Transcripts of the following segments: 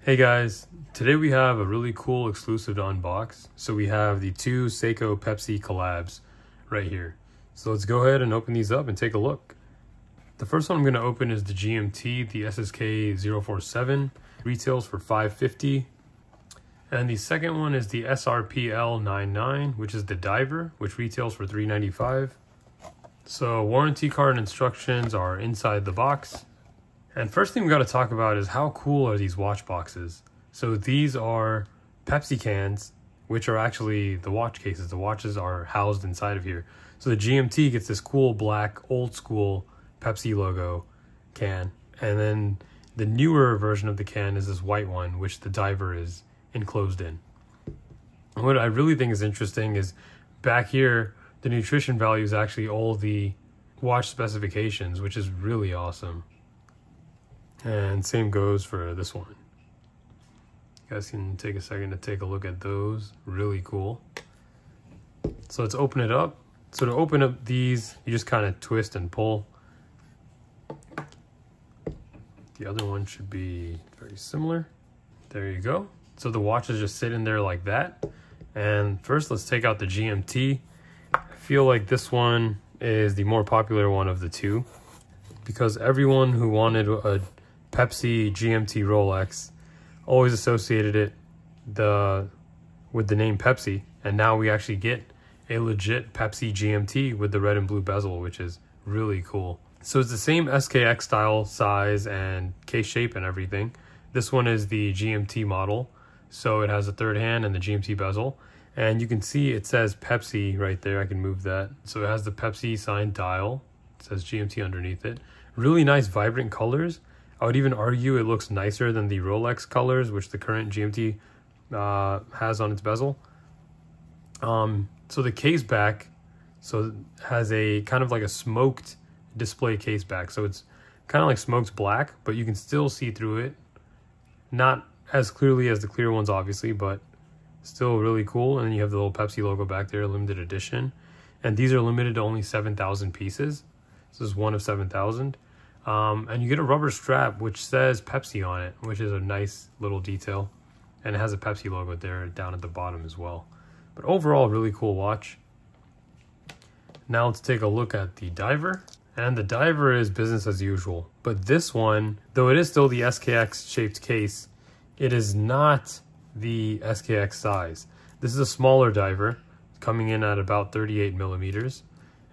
Hey guys, today we have a really cool exclusive to unbox. So we have the two Seiko Pepsi collabs right here. So let's go ahead and open these up and take a look. The first one I'm going to open is the GMT, the SSK047, retails for $550. And the second one is the SRPL99, which is the diver, which retails for $395. So warranty card and instructions are inside the box. And first thing we got to talk about is how cool are these watch boxes. So these are Pepsi cans, which are actually the watch cases. The watches are housed inside of here. So the GMT gets this cool black old school Pepsi logo can. And then the newer version of the can is this white one, which the diver is enclosed in. And what I really think is interesting is back here, the nutrition value is actually all the watch specifications, which is really awesome. And same goes for this one. You guys can take a second to take a look at those. Really cool. So let's open it up. So to open up these, you just kind of twist and pull. The other one should be very similar. There you go. So the watches just sit in there like that. And first, let's take out the GMT. I feel like this one is the more popular one of the two, because everyone who wanted a Pepsi GMT Rolex always associated it with the name Pepsi, and now we actually get a legit Pepsi GMT with the red and blue bezel, which is really cool. So it's the same SKX style size and case shape and everything. This one is the GMT model, so it has a third hand and the GMT bezel, and you can see it says Pepsi right there. I can move that. So it has the Pepsi sign dial. It says GMT underneath it. Really nice vibrant colors. I would even argue it looks nicer than the Rolex colors, which the current GMT has on its bezel. So the case back, has a kind of like a smoked display case back. So it's kind of like smoked black, but you can still see through it. Not as clearly as the clear ones, obviously, but still really cool. And then you have the little Pepsi logo back there, limited edition. And these are limited to only 7,000 pieces. This is one of 7,000. And you get a rubber strap which says Pepsi on it, which is a nice little detail. And it has a Pepsi logo there down at the bottom as well. But overall, really cool watch. Now let's take a look at the diver. And the diver is business as usual. But this one, though it is still the SKX shaped case, it is not the SKX size. This is a smaller diver, coming in at about 38 millimeters.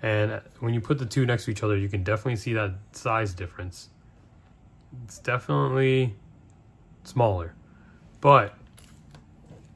And when you put the two next to each other, you can definitely see that size difference. It's definitely smaller, but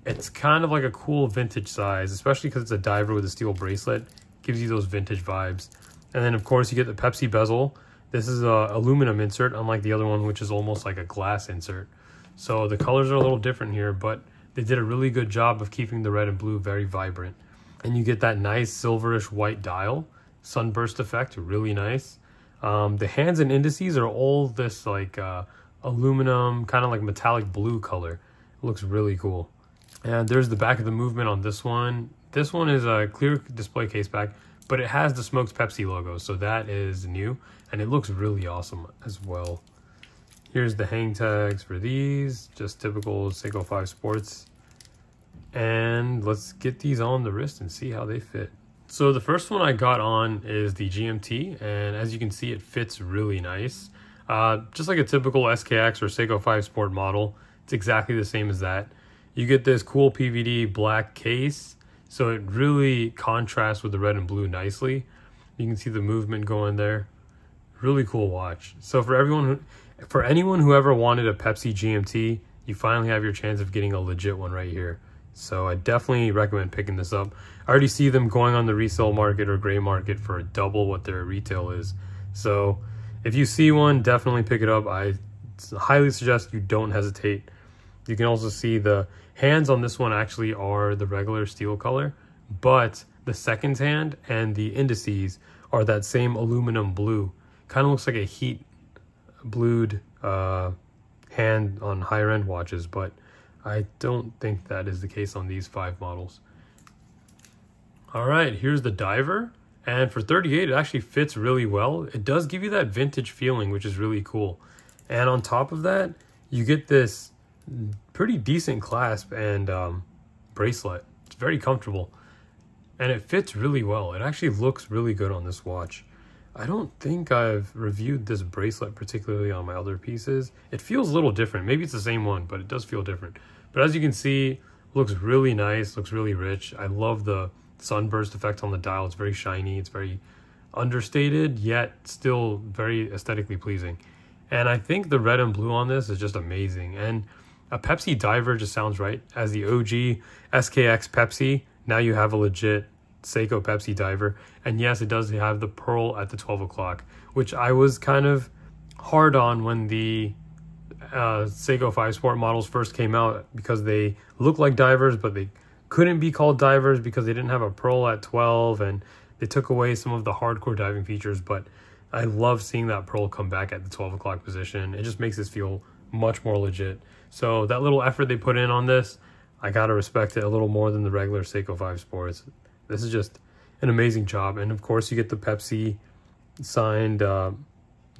it's kind of like a cool vintage size, especially because it's a diver with a steel bracelet. Gives you those vintage vibes. And then of course you get the Pepsi bezel. This is a aluminum insert, unlike the other one, which is almost like a glass insert. So the colors are a little different here, but they did a really good job of keeping the red and blue very vibrant. And you get that nice silverish white dial. Sunburst effect, really nice. The hands and indices are all this like aluminum, kind of like metallic blue color. It looks really cool. And there's the back of the movement on this one. This one is a clear display case back, but it has the smoked Pepsi logo, so that is new, and it looks really awesome as well. Here's the hang tags for these, just typical Seiko 5 Sports. And let's get these on the wrist and see how they fit. So the first one I got on is the GMT, and as you can see, it fits really nice. Just like a typical SKX or Seiko 5 Sport model, it's exactly the same as that. You get this cool PVD black case, so it really contrasts with the red and blue nicely. You can see the movement going there. Really cool watch. So for anyone who ever wanted a Pepsi GMT, you finally have your chance of getting a legit one right here. So I definitely recommend picking this up. I already see them going on the resale market or gray market for double what their retail is. So if you see one, definitely pick it up. I highly suggest you don't hesitate. You can also see the hands on this one actually are the regular steel color, but the second hand and the indices are that same aluminum blue. Kind of looks like a heat blued hand on higher end watches, but I don't think that is the case on these 5 models. All right, here's the diver. And for 38, it actually fits really well. It does give you that vintage feeling, which is really cool. And on top of that, you get this pretty decent clasp and bracelet. It's very comfortable and it fits really well. It actually looks really good on this watch. I don't think I've reviewed this bracelet particularly on my other pieces. It feels a little different. Maybe it's the same one, but it does feel different. But as you can see, it looks really nice, looks really rich. I love the sunburst effect on the dial. It's very shiny, it's very understated, yet still very aesthetically pleasing. And I think the red and blue on this is just amazing. And a Pepsi diver just sounds right. As the OG SKX Pepsi, now you have a legit Seiko Pepsi diver. And yes, it does have the pearl at the 12 o'clock, which I was kind of hard on when the Seiko 5 Sport models first came out, because they look like divers, but they couldn't be called divers because they didn't have a pearl at 12, and they took away some of the hardcore diving features. But I love seeing that pearl come back at the 12 o'clock position. It just makes this feel much more legit. So that little effort they put in on this, I gotta respect it a little more than the regular Seiko 5 Sports. This is just an amazing job. And of course you get the Pepsi signed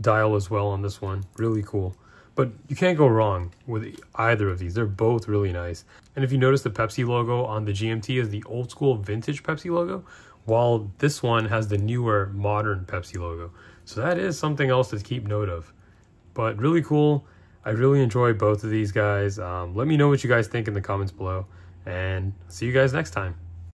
dial as well on this one. Really cool. But you can't go wrong with either of these. They're both really nice. And if you notice, the Pepsi logo on the GMT is the old school vintage Pepsi logo, while this one has the newer modern Pepsi logo. So that is something else to keep note of. But really cool. I really enjoy both of these guys. Let me know what you guys think in the comments below, and see you guys next time.